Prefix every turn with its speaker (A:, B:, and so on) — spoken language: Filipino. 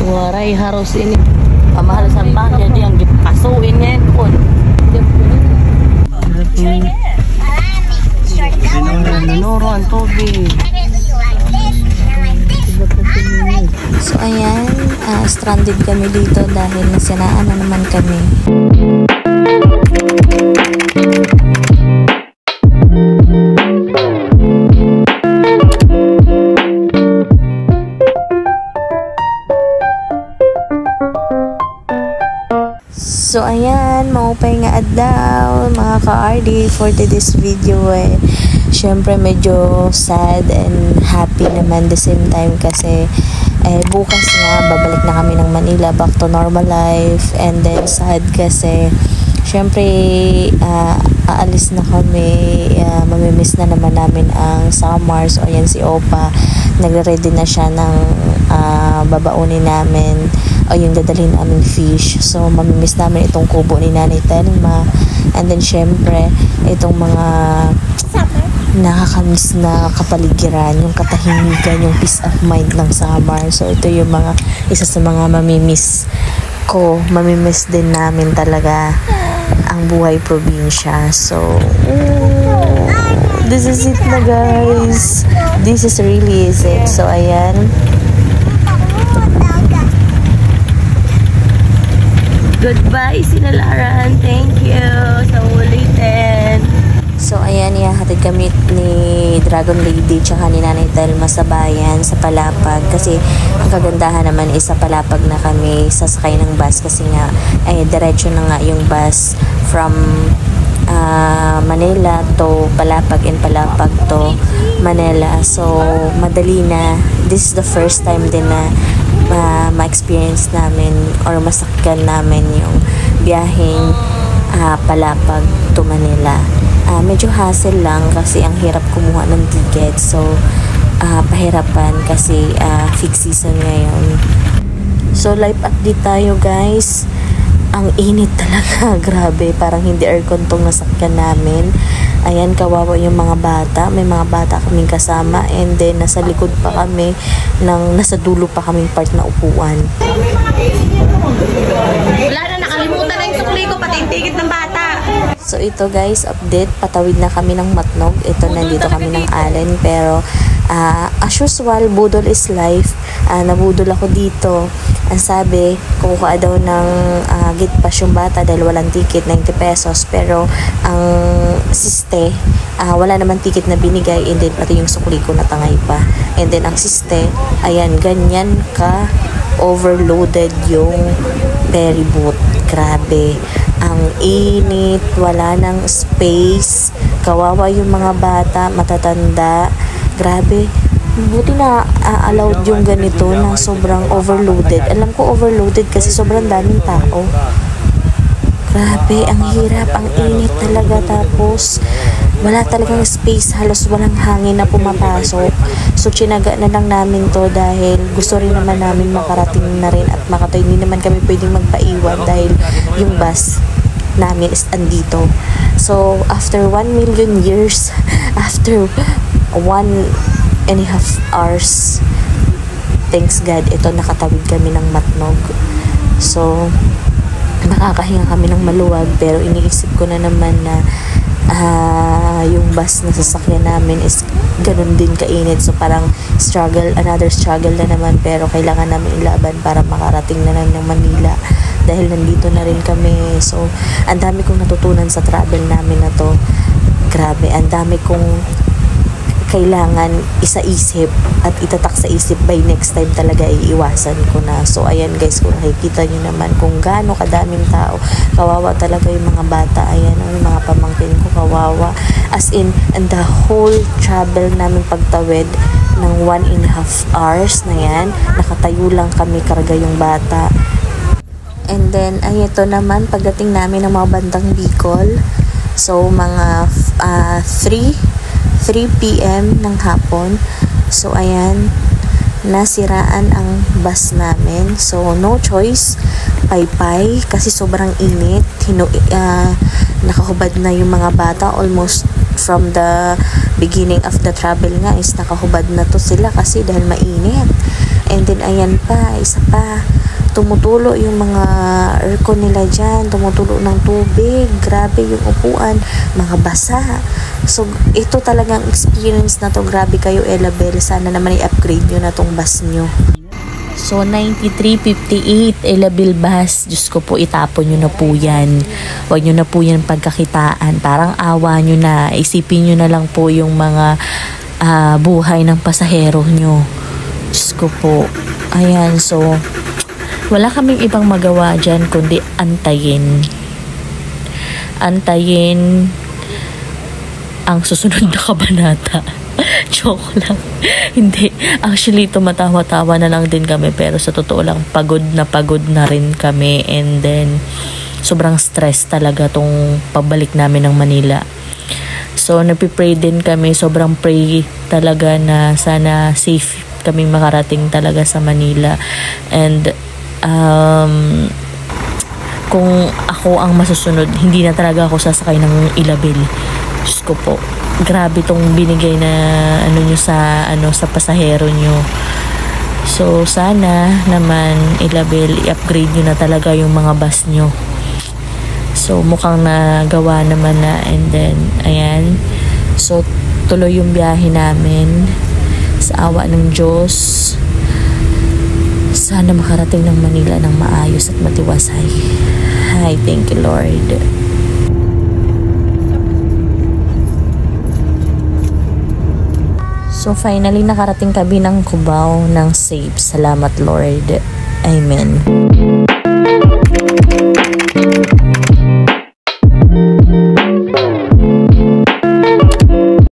A: Waray haros ini. Pamahal sa bakya di ang gipasuin niya kon. Minuro ang tubig.
B: So ayan, stranded kami dito dahil nasinaan na naman kami. So ayan, maupay nga adlaw mga ka-RD for today's video syempre medyo sad and happy naman the same time kasi bukas nga babalik na kami ng Manila, back to normal life. And then sad kasi syempre aalis na kami, mamimiss na naman namin ang summer. So ayan si Opa, nagre-ready na siya ng babaunin namin o yung dadalhin namin fish. So mamimiss namin itong kubo ni Nanay Telma, and then syempre itong mga nakakamiss na kapaligiran, yung katahimikan, yung peace of mind ng summer. So ito yung mga isa sa mga mamimiss ko, mamimiss din namin talaga ang buhay probinsya. So this is it na guys, this is really is it. So ayan, goodbye Sinalaran, thank you sa ulitin. So ayan, ihahatid kami ni Dragon Lady tsaka ni Nanay Telma sa bayan, sa Palapag, kasi ang kagandahan naman is sa Palapag na kami sasakay ng bus kasi nga diretso na nga yung bus from Manila to Palapag and Palapag to Manila. So madali na. This is the first time din na ma-experience namin or masakyan namin yung biyaheng Palapag to Manila. Medyo hassle lang kasi ang hirap kumuha ng ticket. So pahirapan kasi fixed season ngayon. So live update tayo guys. Ang init talaga, grabe, parang hindi aircon tong nasakyan namin. Ayan, kawawa yung mga bata, may mga bata kaming kasama, and then nasa likod pa kami, nasa dulo pa kaming part na upuan.
C: Wala na, nakalimutan na yung sukli ko, pati yung ticket ng bata.
B: So ito guys, update, patawid na kami ng Matnog. Ito, nandito kami ng Allen, pero as usual, budol is life. Nabudol ako dito. Ang sabi, kukuha daw ng gate pass yung bata dahil walang ticket, 90 pesos. Pero ang siste, wala naman ticket na binigay, and then pati yung sukli ko natangay pa. And then ang siste, ayan, ganyan ka overloaded yung ferry boat. Grabe, ang init, wala nang space, kawawa yung mga bata, matatanda. Grabe, buti na allowed yung ganito na sobrang overloaded. Alam ko overloaded kasi sobrang daming tao. Grabe, ang hirap, ang init talaga. Tapos wala talagang space, halos walang hangin na pumapasok. So chinaga na lang namin to dahil gusto rin naman namin makarating na rin at makatoy. Hindi naman kami pwedeng magpaiwan dahil yung bus namin is andito. So after 1 million years, after 1.5 hours, thanks God, ito nakatawid kami ng Matnog. So nakakahinga kami ng maluwag, pero iniisip ko na naman na yung bus na sasakyan namin is ganun din kainit. So parang struggle, another struggle na naman, pero kailangan namin ilaban para makarating na lang ng Manila dahil nandito na rin kami. So ang dami kong natutunan sa travel namin na to. Grabe, ang dami kong kailangan isaisip at itatak sa isip. By next time talaga iiwasan ko na. So ayan guys, kung nakikita nyo naman kung gaano kadaming tao, kawawa talaga yung mga bata. Ayan, yung mga pamangkin ko, kawawa. As in, and the whole travel namin pagtawid ng 1.5 hours na yan, nakatayo lang kami, karga yung bata. And then ay ito naman pagdating namin ng mga bandang Bicol. So mga 3 PM ng hapon. So ayan, nasiraan ang bus namin. So no choice, paypay kasi sobrang init. Nakahubad na yung mga bata, almost from the beginning of the travel nga is nakahubad na to sila kasi dahil mainit. And then ayan pa, isa pa. Tumutulo yung mga aircon nila dyan, tumutulo ng tubig, grabe yung upuan, mga basa. So, ito talagang experience na to, grabe kayo Elabel, sana naman i-upgrade nyo na tong bus nyo. So, 93.58 Elabel bus, Diyos ko po, itapon nyo na po yan. Huwag nyo na po yan pagkakitaan, parang awa nyo na, isipin nyo na lang po yung mga buhay ng pasahero nyo. Diyos ko po, ayan, so, wala kaming ibang magawa dyan kundi antayin ang susunod na kabanata. Joke lang. Hindi. Actually, tumatawa-tawa na lang din kami, pero sa totoo lang, pagod na rin kami, and then sobrang stress talaga tong pabalik namin ng Manila. So, nagpipray din kami, sobrang pray talaga na sana safe kaming makarating talaga sa Manila. And kung ako ang masusunod, hindi na talaga ako sasakay ng Ilabel. Diyos ko po, grabe tong binigay na sa pasahero nyo. So sana naman Ilabel, i-upgrade nyo na talaga yung mga bus nyo. So mukhang nagawa naman na, and then ayan, so tuloy yung biyahe namin sa awa ng Diyos. Sana makarating ng Manila ng maayos at matiwasay. Hi, thank you Lord. So finally nakarating kami ng Cubao ng safe. Salamat Lord. Amen.